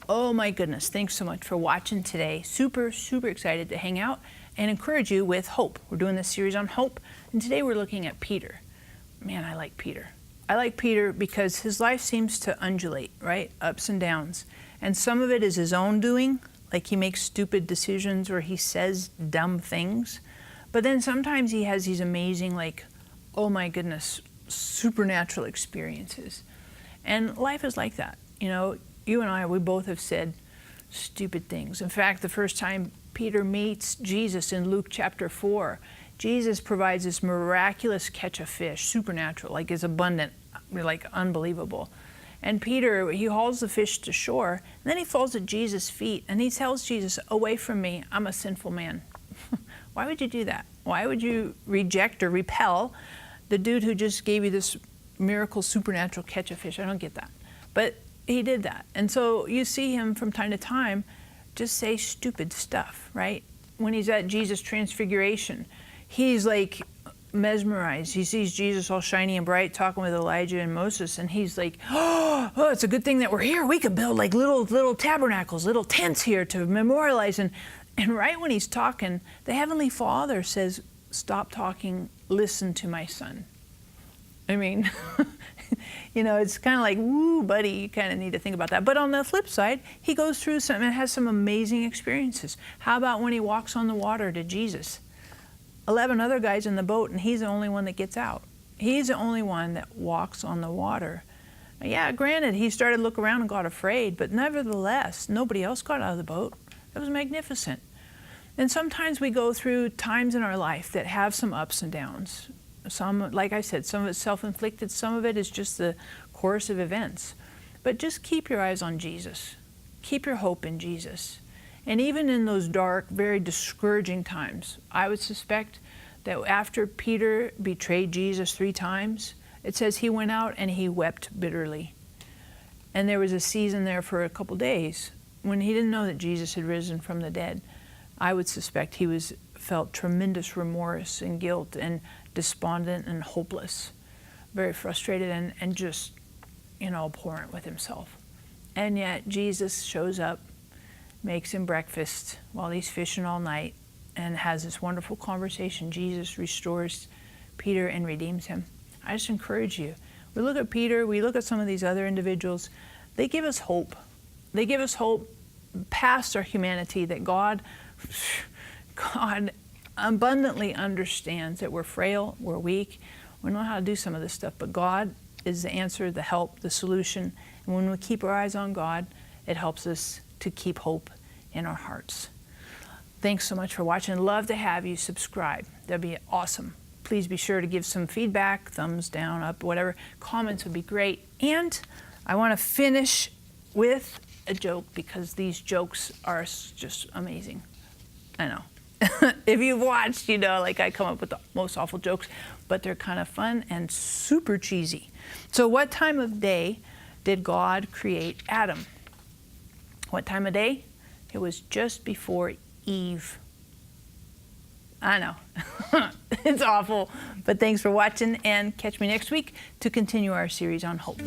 Oh my goodness, thanks so much for watching today. Super, super excited to hang out and encourage you with hope. We're doing this series on hope, and today we're looking at Peter. Man, I like Peter. I like Peter because his life seems to undulate, right? Ups and downs. And some of it is his own doing, like he makes stupid decisions or he says dumb things. But then sometimes he has these amazing, like, oh my goodness, supernatural experiences. And life is like that. You know, you and I, we both have said stupid things. In fact, the first time Peter meets Jesus in Luke chapter 4, Jesus provides this miraculous catch of fish, supernatural, like it's abundant, like unbelievable. And Peter, he hauls the fish to shore, and then he falls at Jesus' feet, and he tells Jesus, away from me, I'm a sinful man. Why would you do that? Why would you reject or repel the dude who just gave you this miracle, supernatural catch of fish? I don't get that. But he did that. And so you see him from time to time just say stupid stuff, right? When he's at Jesus' transfiguration, he's like mesmerized. He sees Jesus all shiny and bright talking with Elijah and Moses, and he's like, oh, it's a good thing that we're here. We could build like little tabernacles, little tents here to memorialize. And right when he's talking, the Heavenly Father says, stop talking, listen to my son. I mean, you know, it's kind of like, woo, buddy, you kind of need to think about that. But on the flip side, he goes through some and has some amazing experiences. How about when he walks on the water to Jesus? 11 other guys in the boat, and he's the only one that gets out. He's the only one that walks on the water. Yeah, granted, he started to look around and got afraid, but nevertheless, nobody else got out of the boat. It was magnificent. And sometimes we go through times in our life that have some ups and downs. Some, like I said, some of it's self-inflicted, some of it is just the course of events. But just keep your eyes on Jesus. Keep your hope in Jesus. And even in those dark, very discouraging times, I would suspect that after Peter betrayed Jesus 3 times, it says he went out and he wept bitterly. And there was a season there for a couple days when he didn't know that Jesus had risen from the dead. I would suspect he felt tremendous remorse and guilt and despondent and hopeless, very frustrated and just, you know, abhorrent with himself. And yet Jesus shows up, makes him breakfast while he's fishing all night, and has this wonderful conversation. Jesus restores Peter and redeems him. I just encourage you. We look at Peter, we look at some of these other individuals, they give us hope. They give us hope past our humanity, that God abundantly understands that we're frail, we're weak, we don't know how to do some of this stuff, but God is the answer, the help, the solution. And when we keep our eyes on God, it helps us to keep hope in our hearts. Thanks so much for watching. Love to have you subscribe. That'd be awesome. Please be sure to give some feedback, thumbs down, up, whatever. Comments would be great. And I want to finish with a joke, because these jokes are just amazing. I know. If you've watched, you know, like I come up with the most awful jokes, but they're kind of fun and super cheesy. So what time of day did God create Adam? What time of day? It was just before Eve. I know. It's awful, but thanks for watching, and catch me next week to continue our series on hope.